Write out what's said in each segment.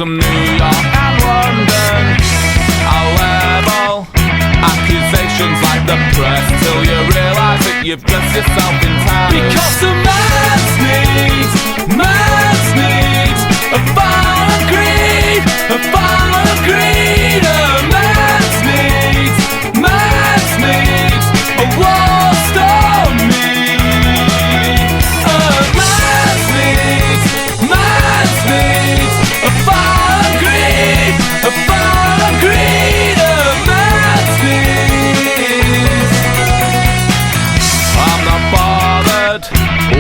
some New York and London. I'll level accusations like the press till you realise that you've dressed yourself in time. Because the man's needs a final greed, a final greed. A man's needs a lost on me. A man's needs a final greed, a final greed. A man's needs. I'm not bothered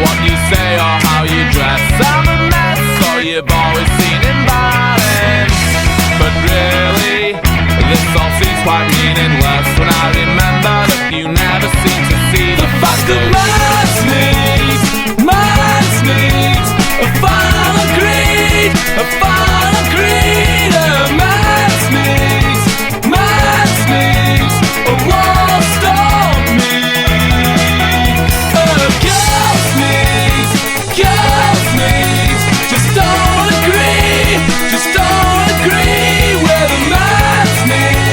what you say or how you dress. I'm a mess, so you've always seen imbalance. But really, this all seems quite meaningless when I remember that you never seem to see the fact that man's needs a final greed, a final greed. A man's needs a lost on me. A girl's needs just don't agree with a man's needs.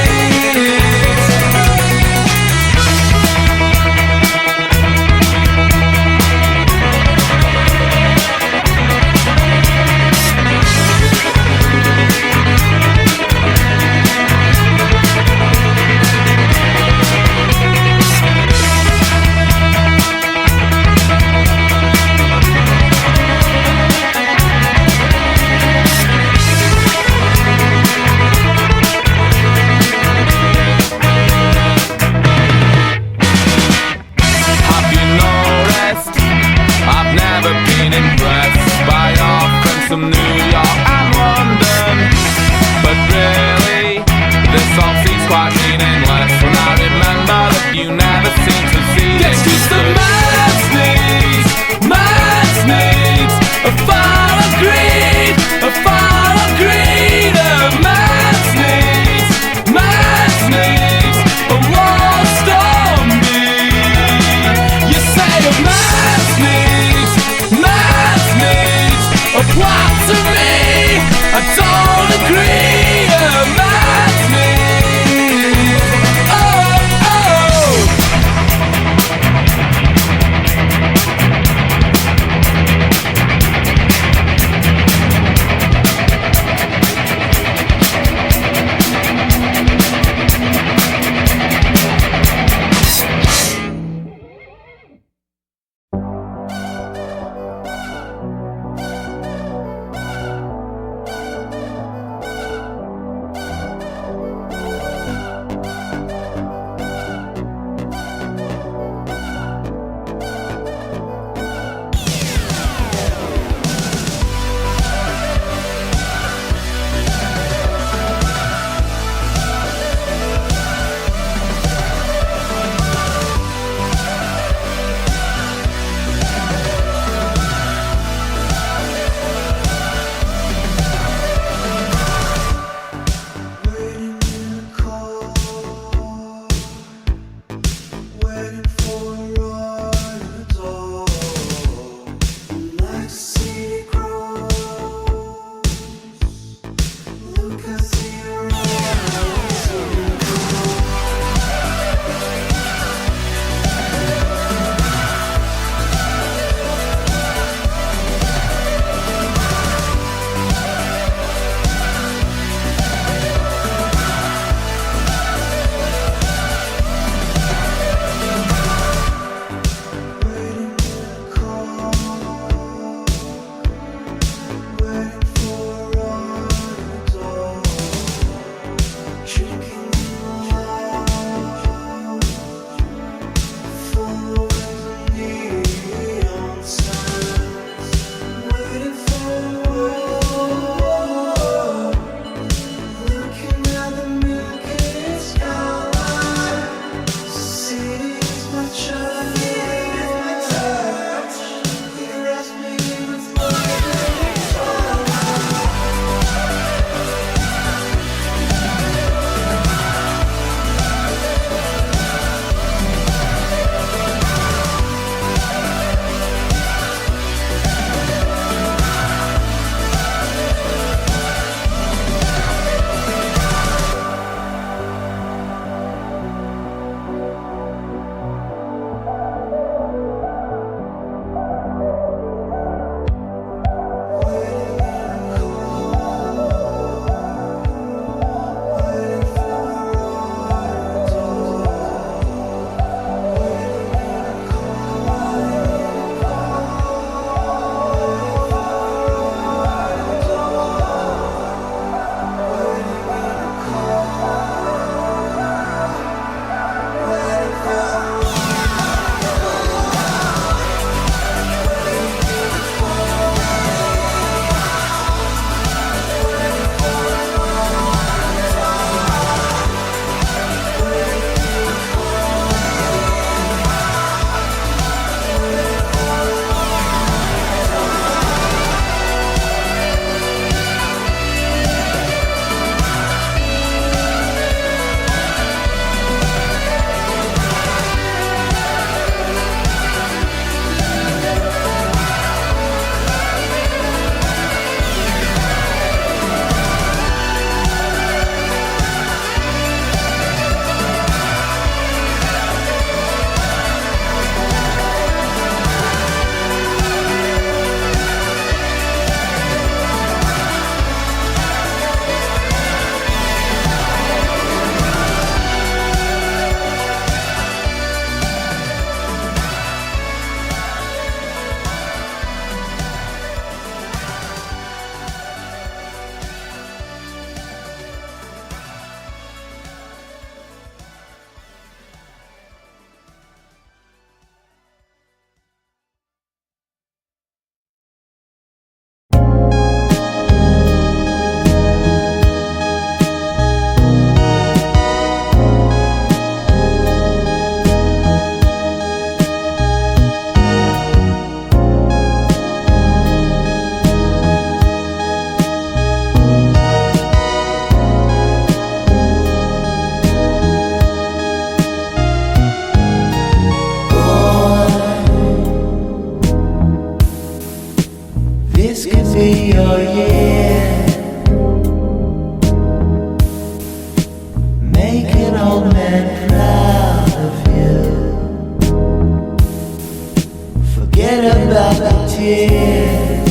Forget about the tears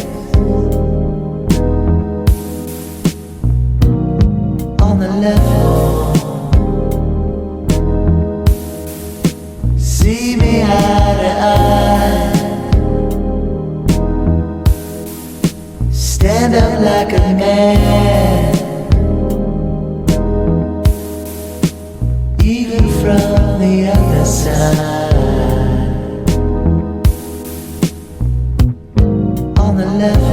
on the level. See me eye to eye. Stand up like a man, even from the other side. On the level.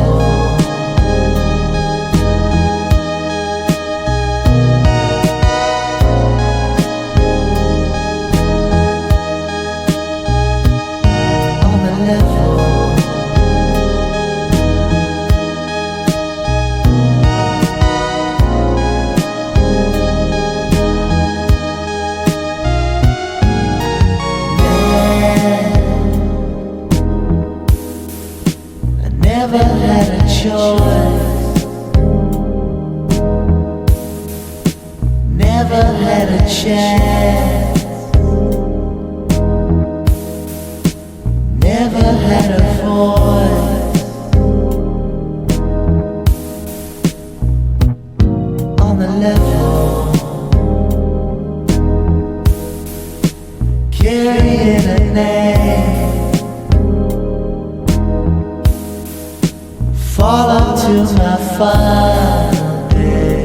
On the level. Never had a choice, never had a chance, never had a voice. On the level, carrying a name. Fall into my final day.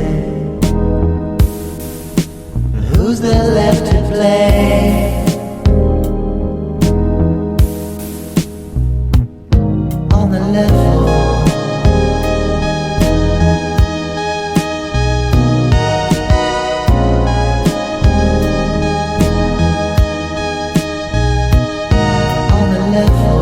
Who's there left to play? On the level. On the level.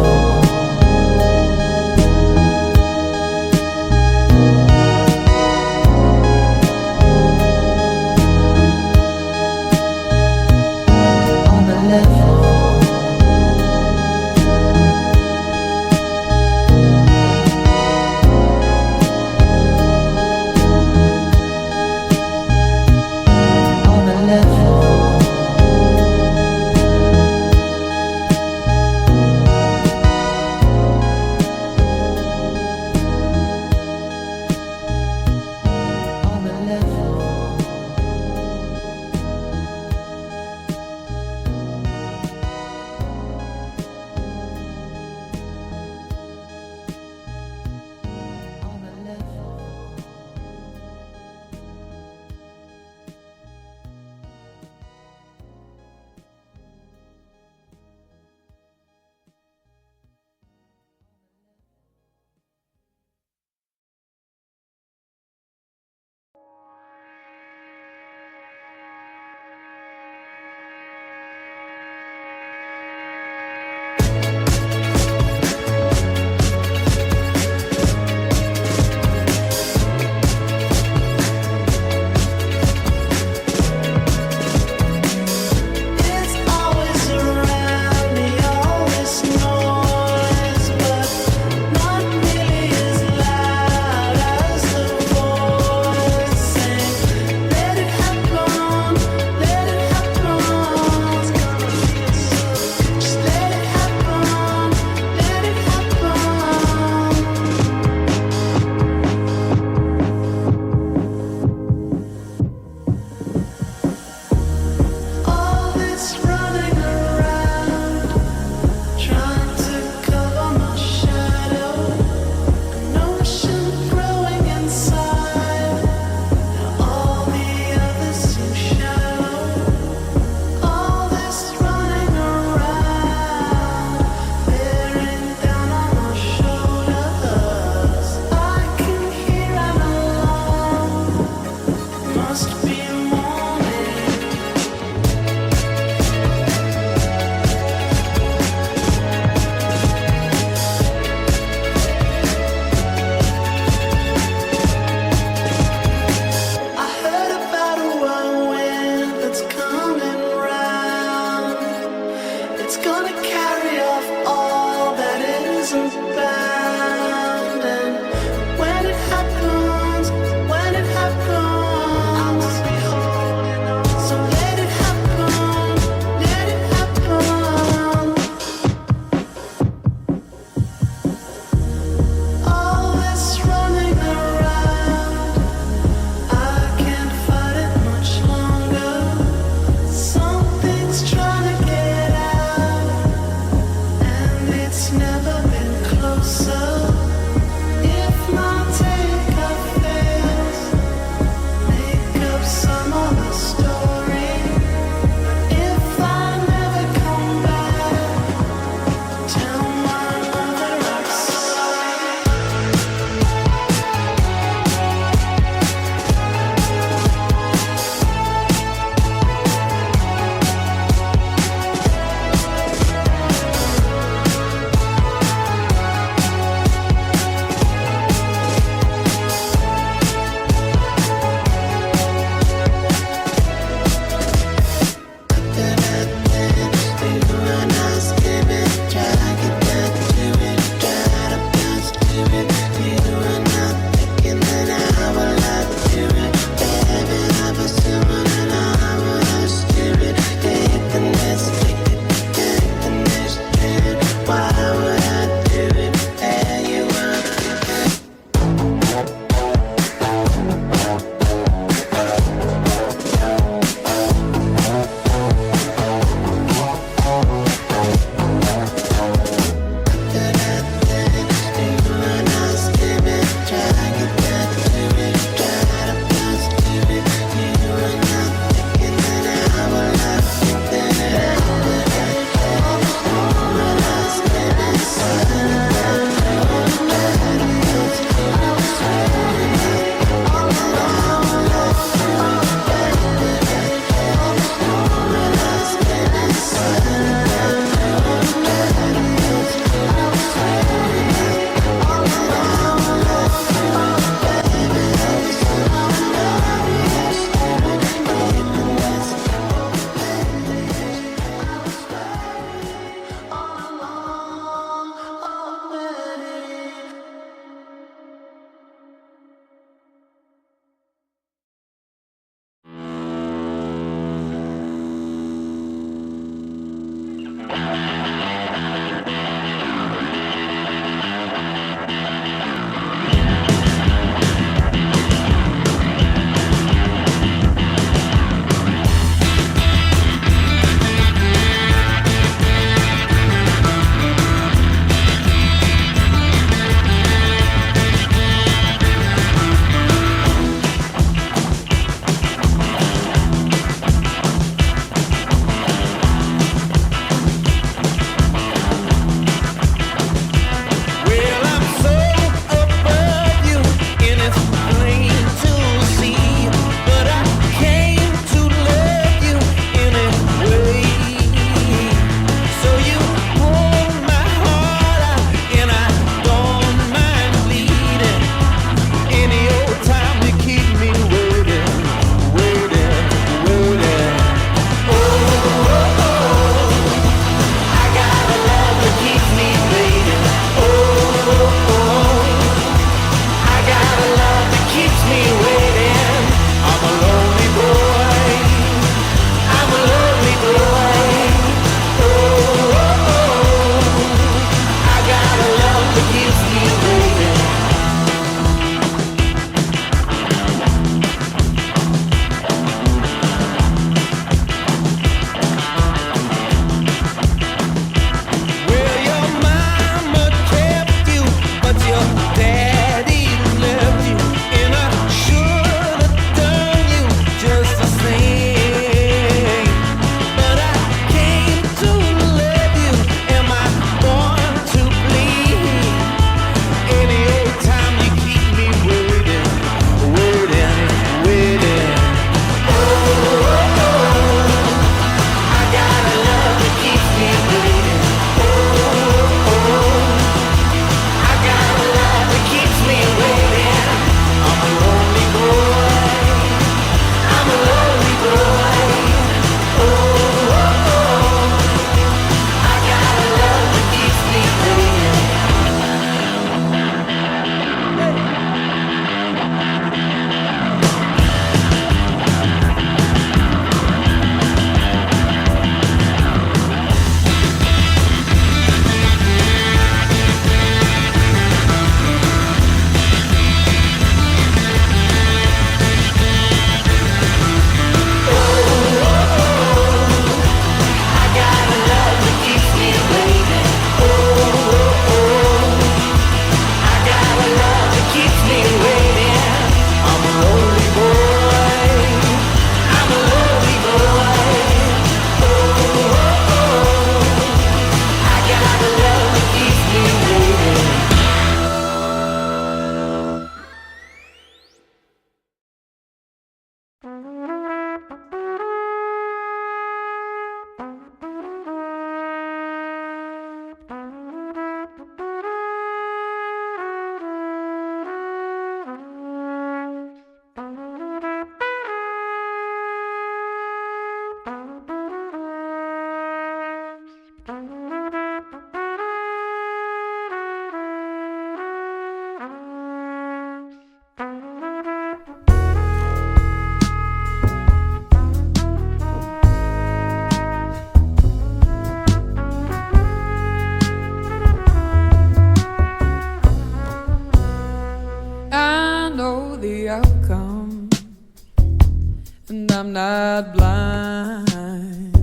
not blind.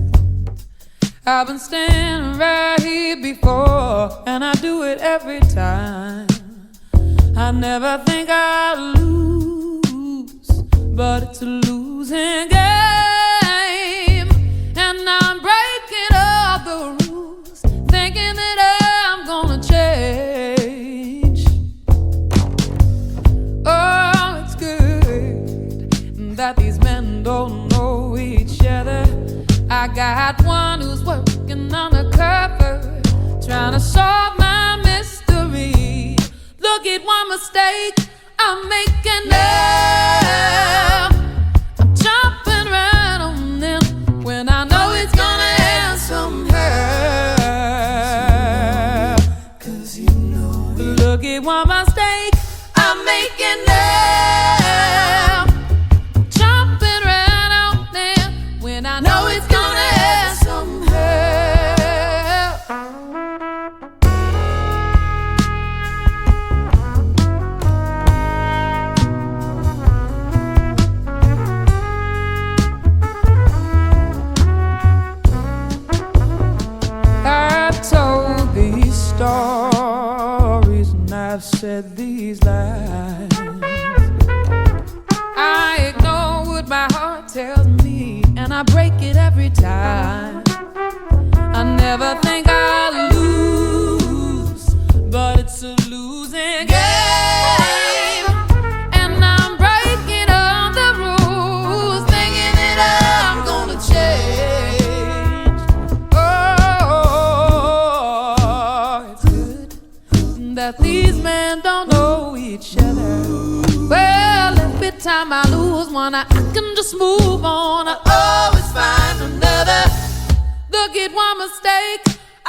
I've been standing right here before, and I do it every time. I never think I'll lose, but it's a losing game, and I'm breaking all the rules, thinking that I'm gonna change. Oh, it's good that these men don't know each other. I got one who's working undercover, trying to solve my mystery. Look at one mistake I'm making now. I'm jumping right on them when I know it's gonna end somehow. 'Cause you know it. Look at one mistake I'm making now. I'm jumping right on them when I know it's gonna end somehow. I've told these stories and I've said these lies. I ignore what my heart tells me, and I break it every time. I never think I'll lose, but it's a losing game, and I'm breaking all the rules, thinking that I'm gonna change. Oh, it's good that these men don't know each other. Well, every time I lose one, I can just move on. I always find another. Look at one mistake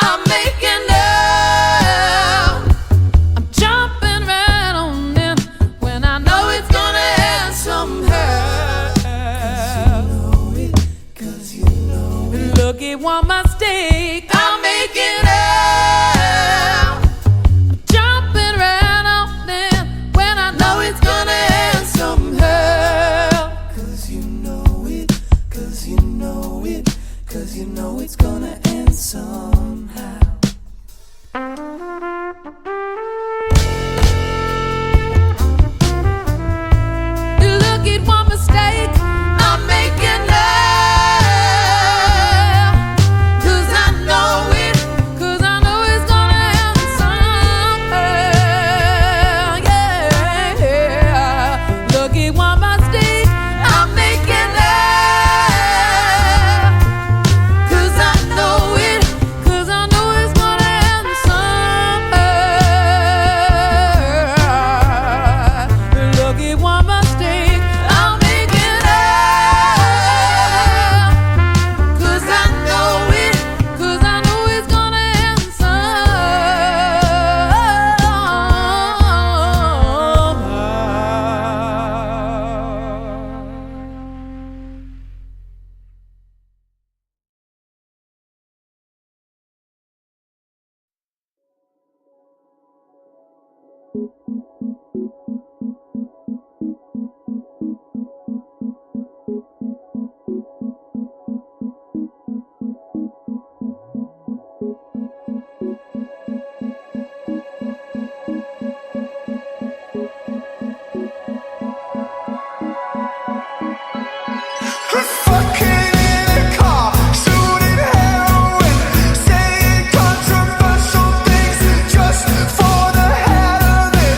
I'm making now. I'm jumping right on in when I know it's gonna end somehow. 'Cause you know it. Look at one mistake I'm making now. I'm jumping right on in when I know it's gonna end somehow. 'Cause you know it. 'Cause you know it. 'Cause you know it's gonna end somehow. Look at one mistake I'm making now. 'Cause I know it. 'Cause I know it's gonna end somehow. Yeah. Look at one mistake I'm making now. 'Cause I know it. 'Cause I know it's gonna end somehow. Look at one mistake I'm making now. 'Cause I know it. 'Cause I know it's gonna end Fucking in a car, shooting heroin, saying controversial things just for the hell of it.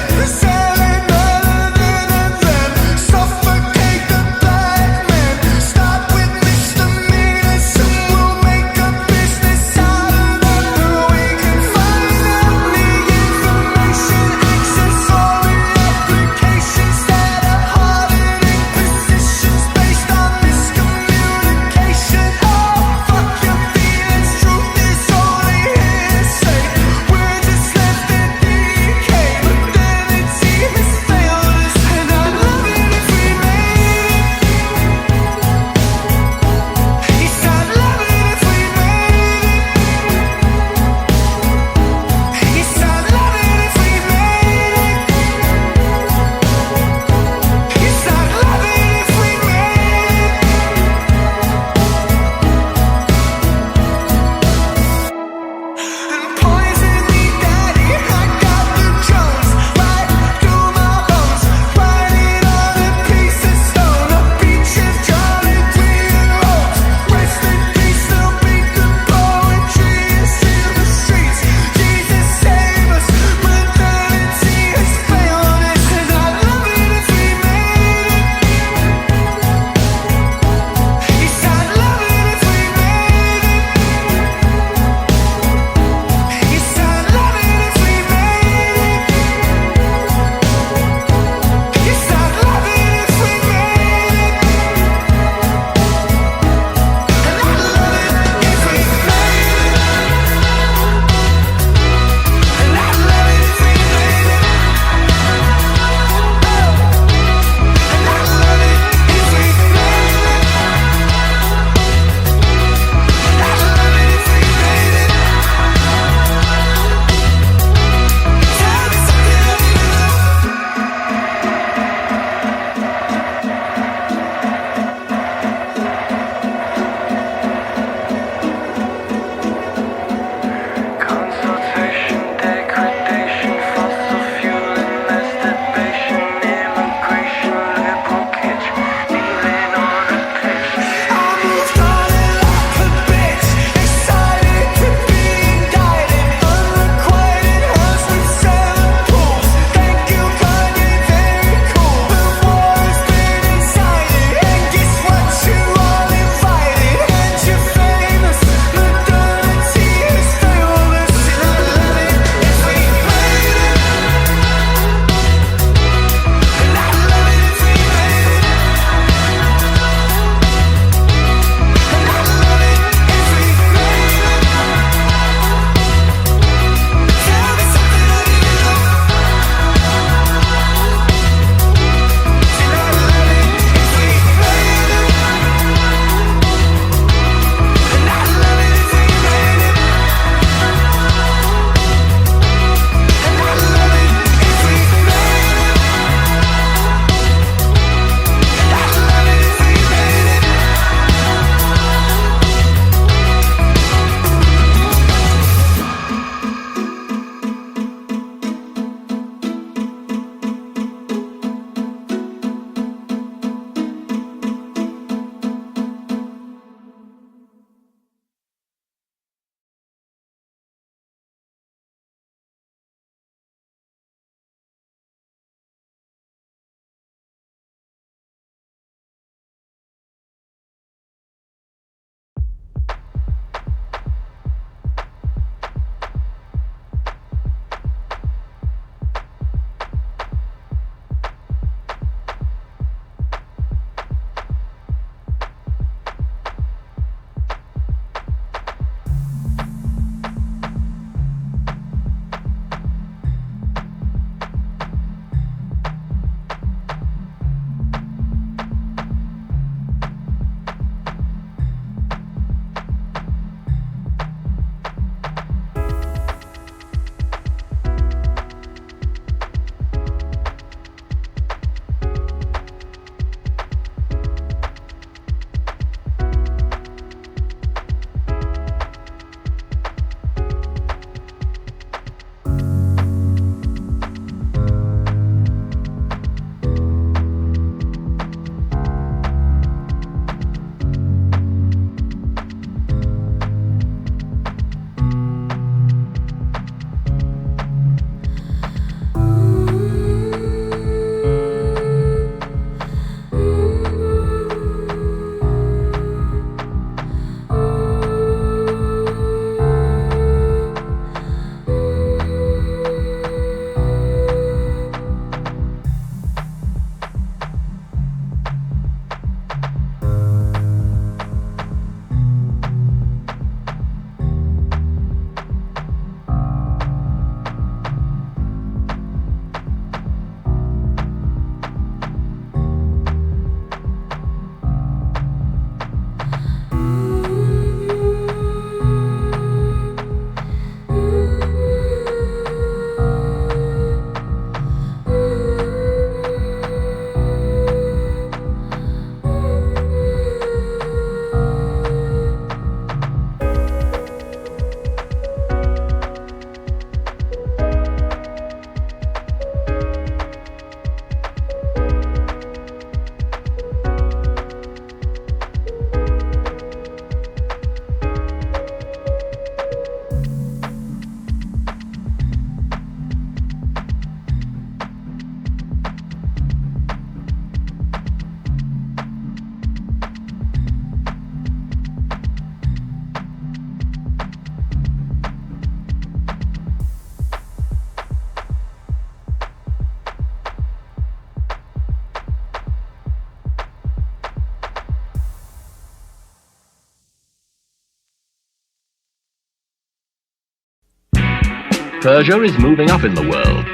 Persia is moving up in the world,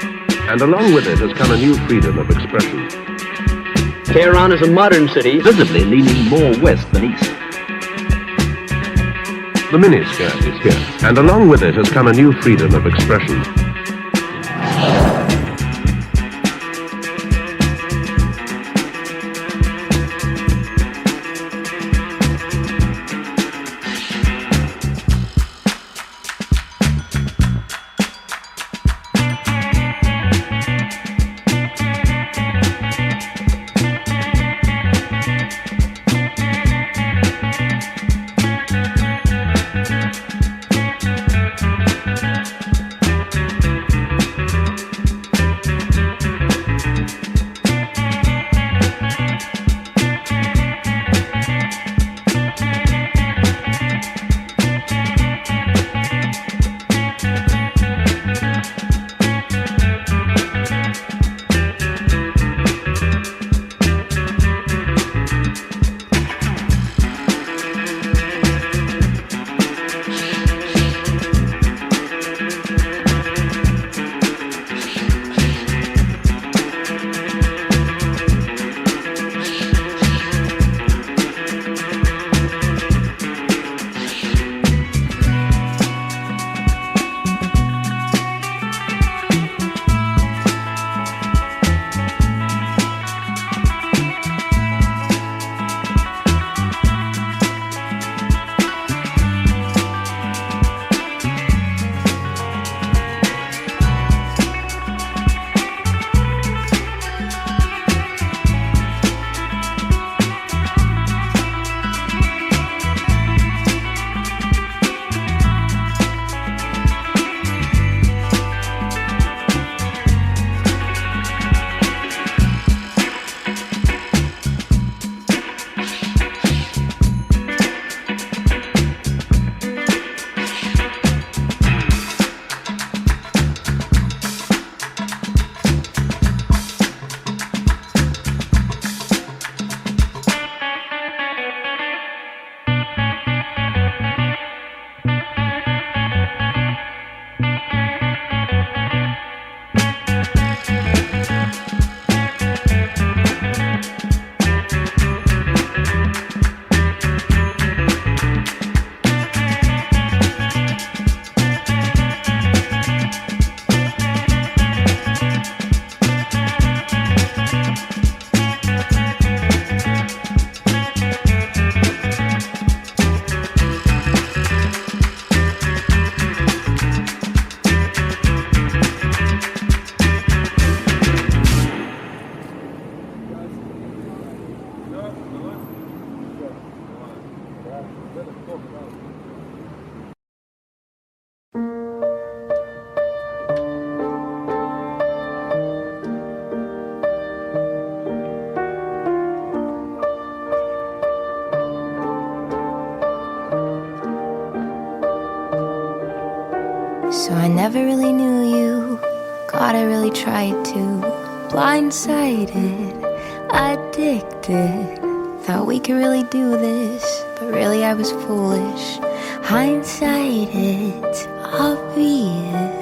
and along with it has come a new freedom of expression. Tehran is a modern city, visibly leaning more west than east. The miniskirt is here, and along with it has come a new freedom of expression. So I never really knew you. God, I really tried to. Blindsided, addicted. Thought we could really do this, but really I was foolish. Hindsight, it's obvious.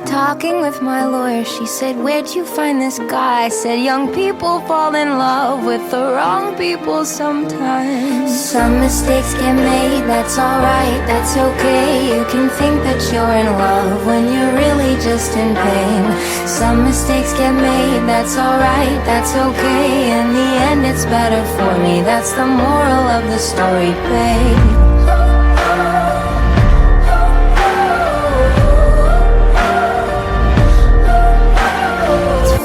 Talking with my lawyer, she said, where'd you find this guy? I said, young people fall in love with the wrong people sometimes. Some mistakes get made, that's alright, that's okay. You can think that you're in love when you're really just in pain. Some mistakes get made, that's alright, that's okay. In the end it's better for me, that's the moral of the story, babe.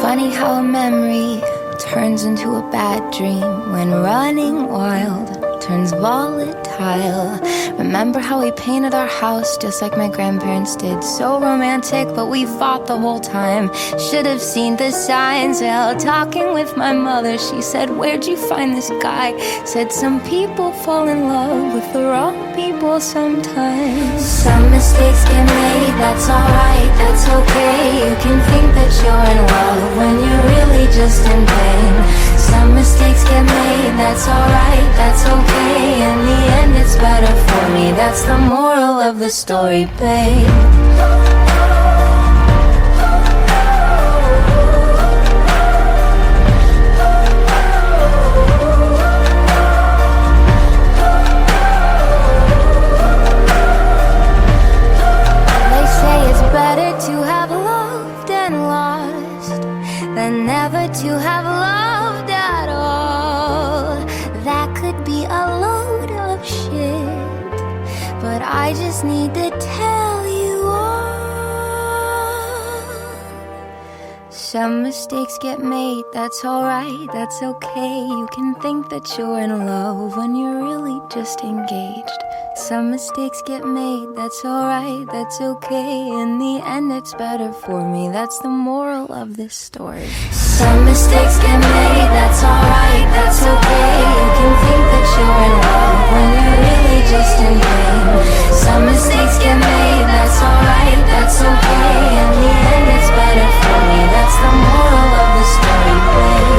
Funny how a memory turns into a bad dream when running wild turns volatile. Remember how we painted our house just like my grandparents did? So romantic, but we fought the whole time. Should have seen the signs. Well, talking with my mother, she said, where'd you find this guy? Said, some people fall in love with the wrong people sometimes. Some mistakes get made, that's alright, that's okay. You can think that you're in love when you're really just in pain. Some mistakes get made, that's alright, that's okay. In the end it's better for me, that's the moral of the story, babe. and never to have loved at all. That could be a load of shit, but I just need to tell you all. Some mistakes get made, that's alright, that's okay. You can think that you're in love when you're really just engaged. Some mistakes get made, that's alright, that's okay. In the end it's better for me, that's the moral of this story. Some mistakes get made, that's alright, that's okay. You can think that you're in love when you're really just in pain. Some mistakes get made, that's alright, that's okay. In the end it's better for me, that's the moral of the story, babe.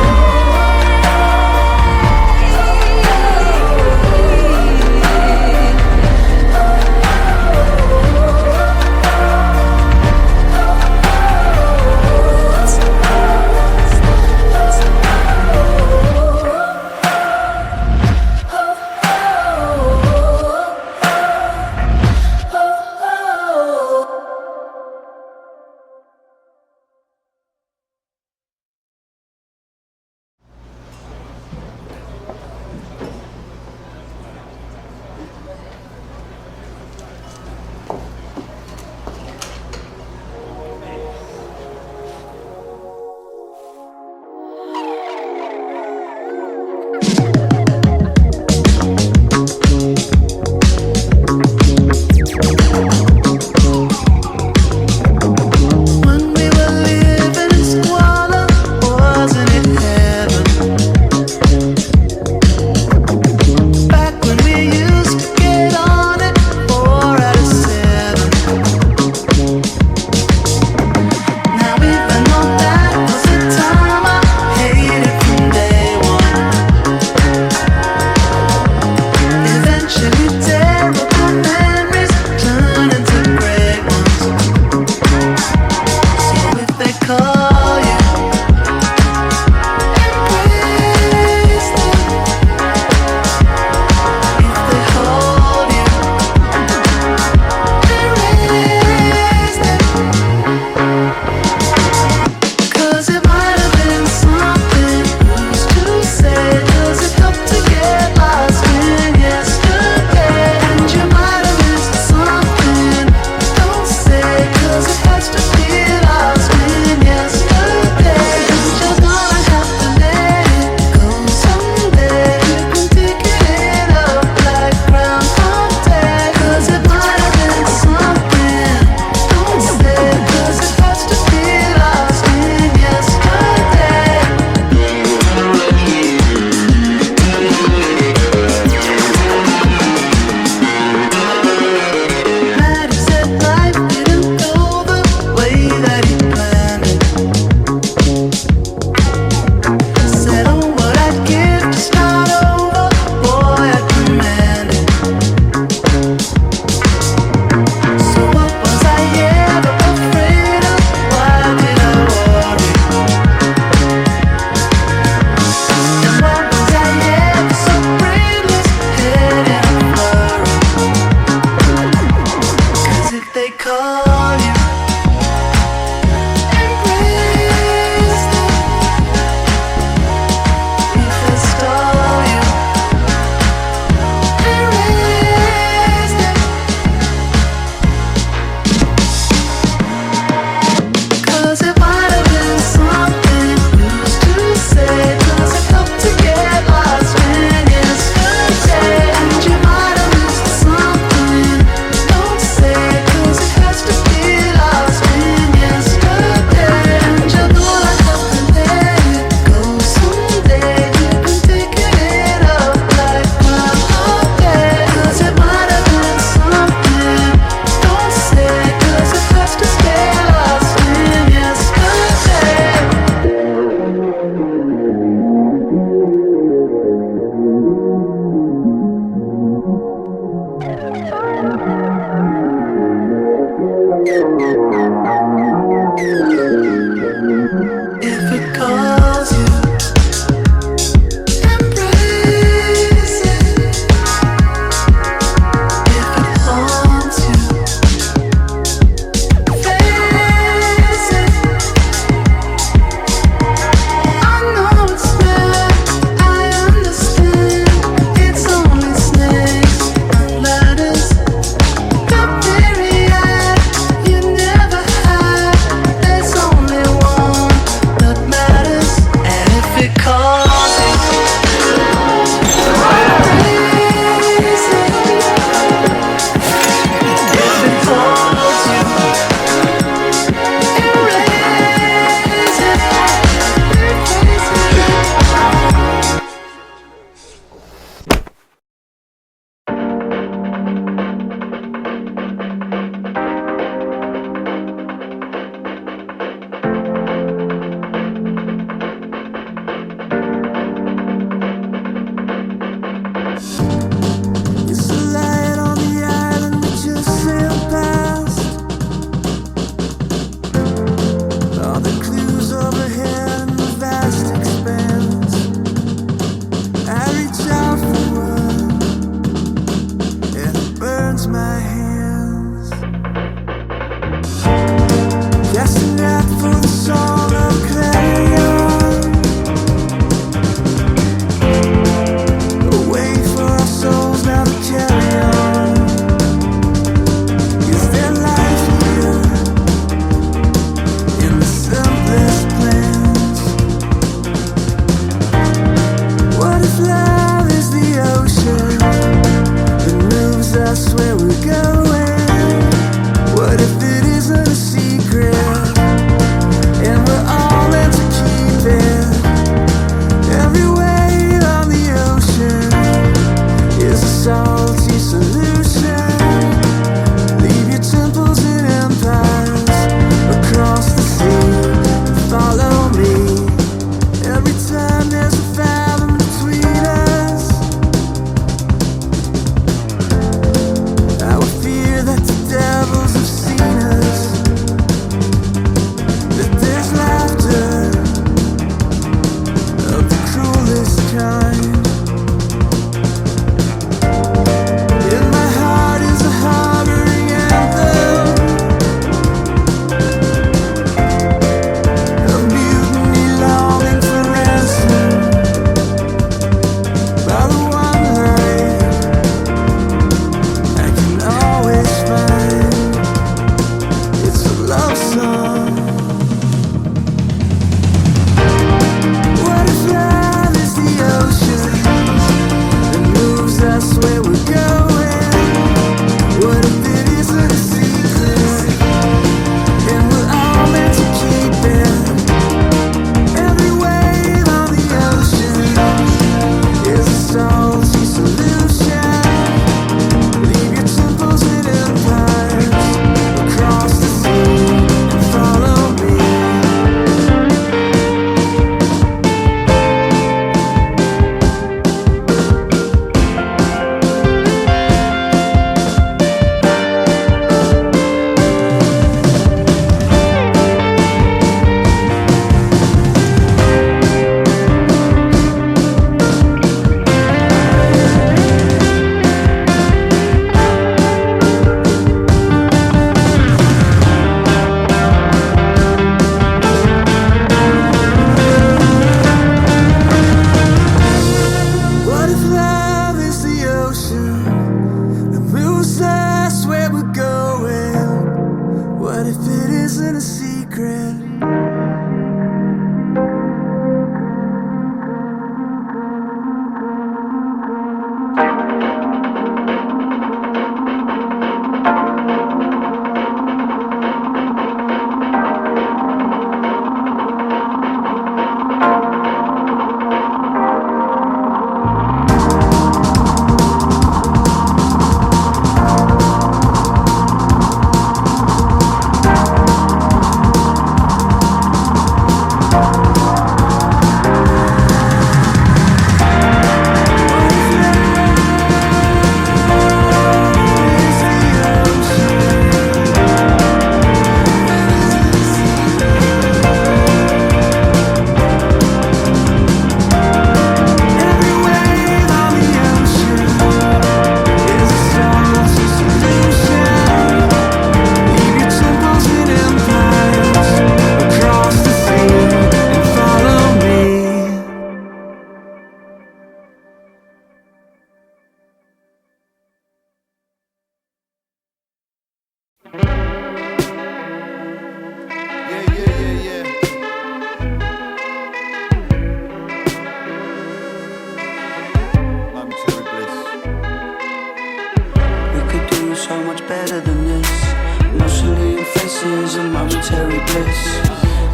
momentary bliss.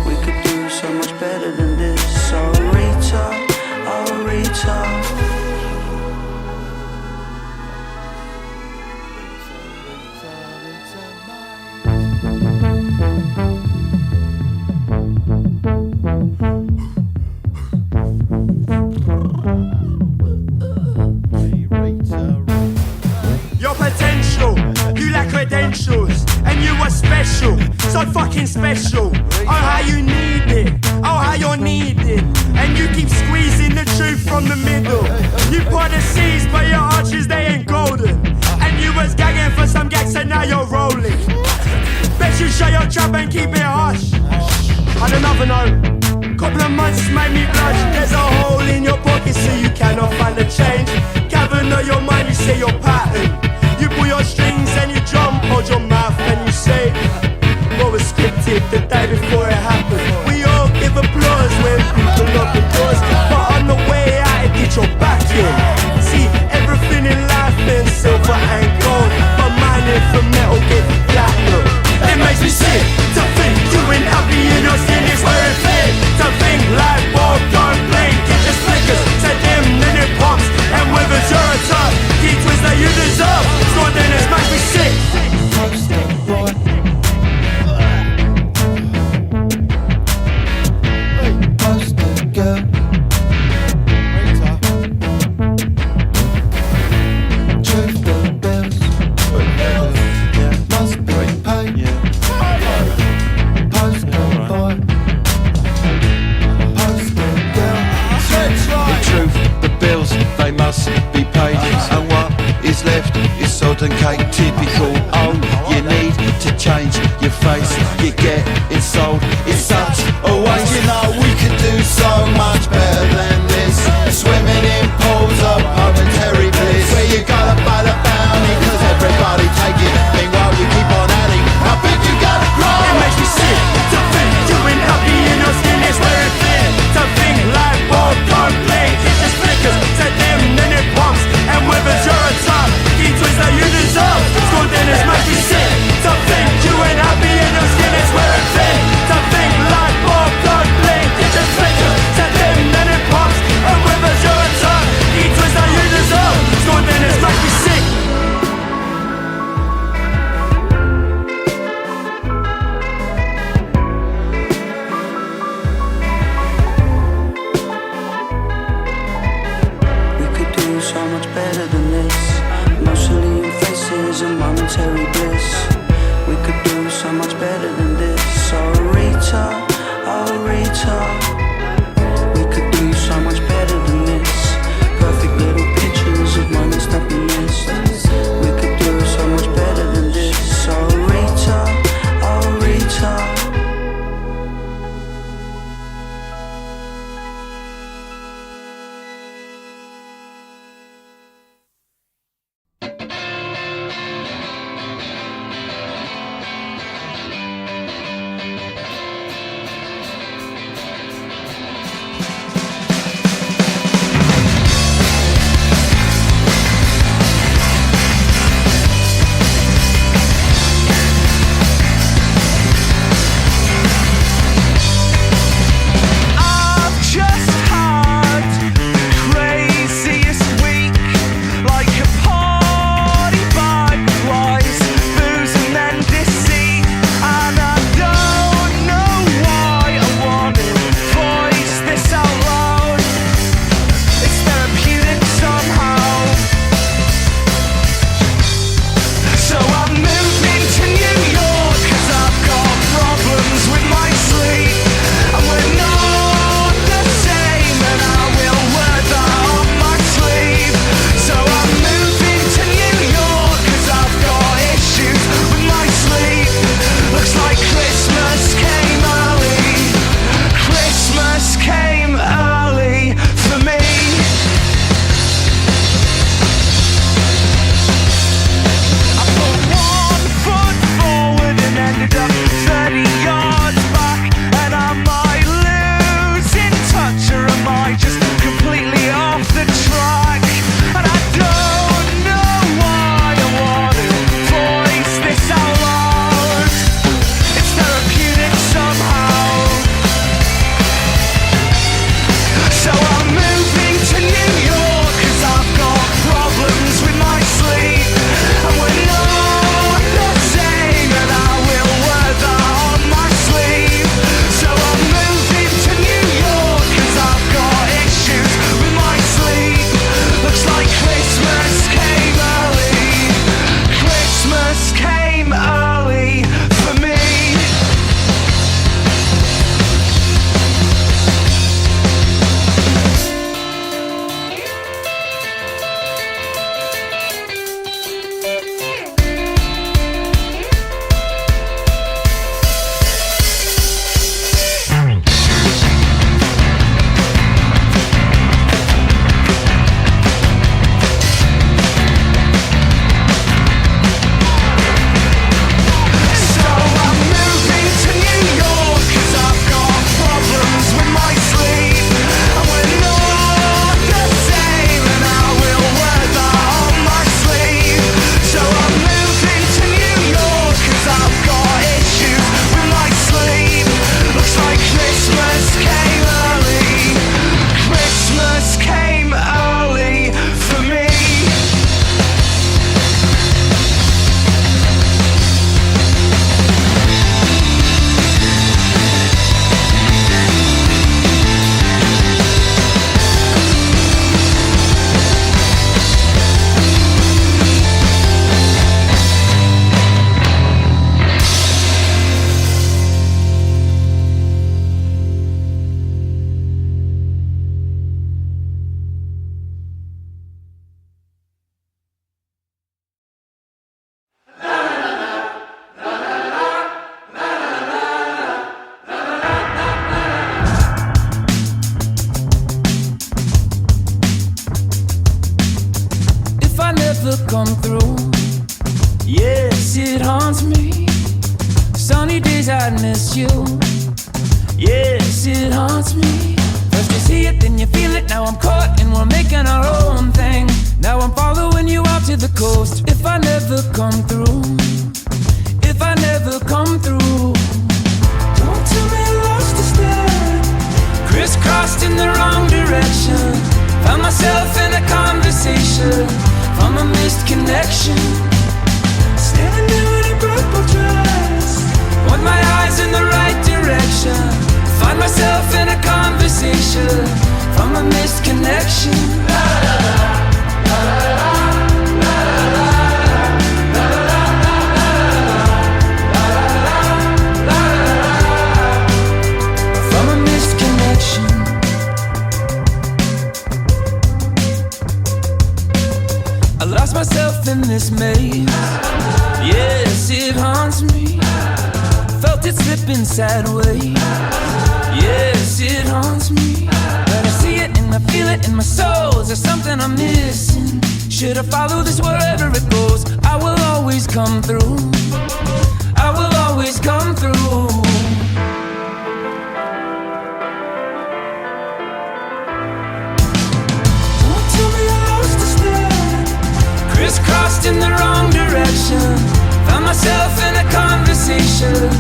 We could do so much better than this. Oh Rita, oh Rita. Your potential, you lack credentials, and you are special, so fucking special. Oh how you need it, oh how you're needed, and you keep squeezing the truth from the middle. You pour the seeds, but your arches they ain't golden, and you was gagging for some gags and now you're rolling. Bet you shut your trap and keep it hush. On another note, couple of months made me blush. There's a hole in your pocket so you cannot find the change. Cavern of your mind, you say your pattern. You pull your strings and you jump, hold your mouth and you say what was scripted the day before it happened. We all give applause when people open doors, but on the way out it gets your back in. See, everything in life is silver and gold, but mine is for metal get platinum. It makes me sick to think you ain't happy in your skin is where it fit. To think like ball don't blink, get your flickers to them then it pumps. And with a turret key twist that you deserve. Score then it makes me sick. Poster boy, poster girl, truthful bills must be paid. Poster boy, poster girl. In truth, the bills, they must be paid. And what is left is sodden cake, typical. Oh, you need to change your face. You get sold, it's such a waste. You know we could do so much better than this. Swimming in pools of momentary bliss, where you gotta pay the bounty, cause everybody take it. Meanwhile you keep on adding, how big you gotta grow. It makes me sick to think you ain't happy in your skin is where it fit. To think like ball don't blink, it just flickers to them then it pumps. And with a turret key twist that you deserve. Score then it makes me sick to think you ain't happy in your skin is where it fit. To Yes, it haunts me. First you see it, then you feel it. Now I'm caught and we're making our own thing. Now I'm following you out to the coast. If I never come through, if I never come through, don't tell me I lost a step. Crisscrossed in the wrong direction. Found myself in a conversation from a missed connection. Standing there in a purple dress, want my eyes in the right direction. Find myself in a conversation from a missed connection. From a missed connection. I lost myself in this maze. Yes, it haunts me. Felt it slipping sideways. Yes, it haunts me. But I see it and I feel it in my soul. Is there something I'm missing? Should I follow this wherever it goes? I will always come through. I will always come through. Don't tell me I lost a step. Crisscrossed in the wrong direction. Found myself in a conversation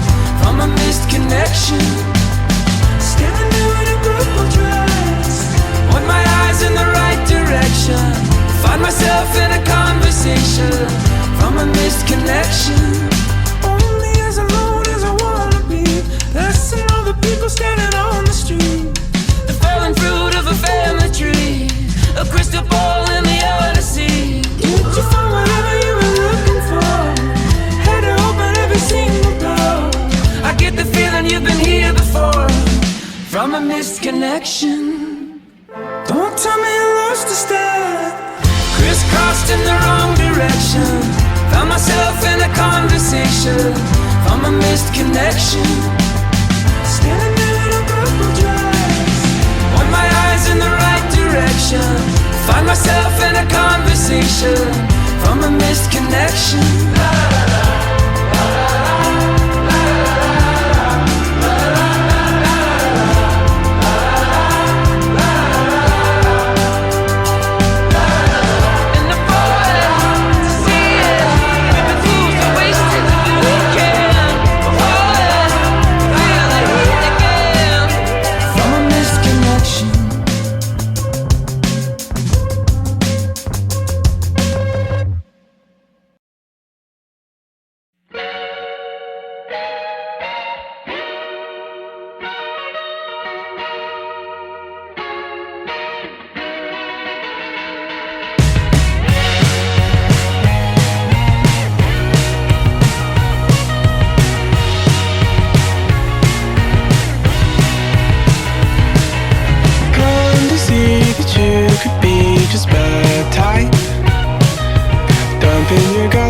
from a missed connection. Standing there in a purple dress, want my eyes in the right direction. Find myself in a conversation from a missed connection. Only as alone as I wanna be. Less than all the people standing on the street. The fallen fruit of a family tree, a crystal ball in the Odyssey. Did you find whatever you were looking for? Had to open every single door. I get the feeling you've been here before. From a missed connection. Don't tell me I lost a step. Crisscrossed in the wrong direction. Found myself in a conversation from a missed connection. Standing there in a purple dress, want my eyes in the right direction. Find myself in a conversation from a missed connection.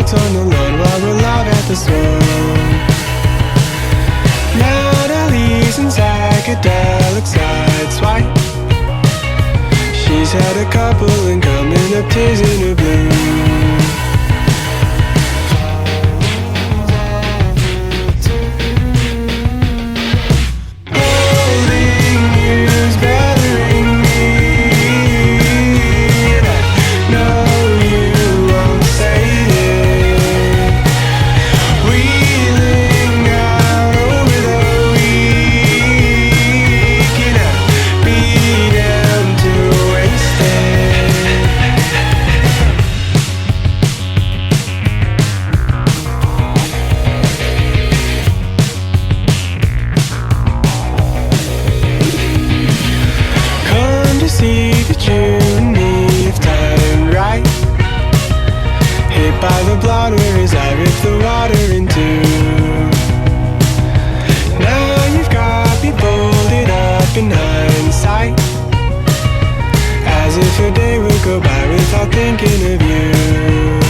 On the lawn while we're live at the swamp. Natalie's in psychedelic sideswipe. She's had a couple and coming up tears in her blue. Holding you's bettering me. No, you won't say it. Wheeling out over the week, be down to waste it. Come to see that you and me have timed right. Hit by the blonde where his eye ripped the water in two. Now you've got me folded up in hindsight, as if a day would go by without thinking of you.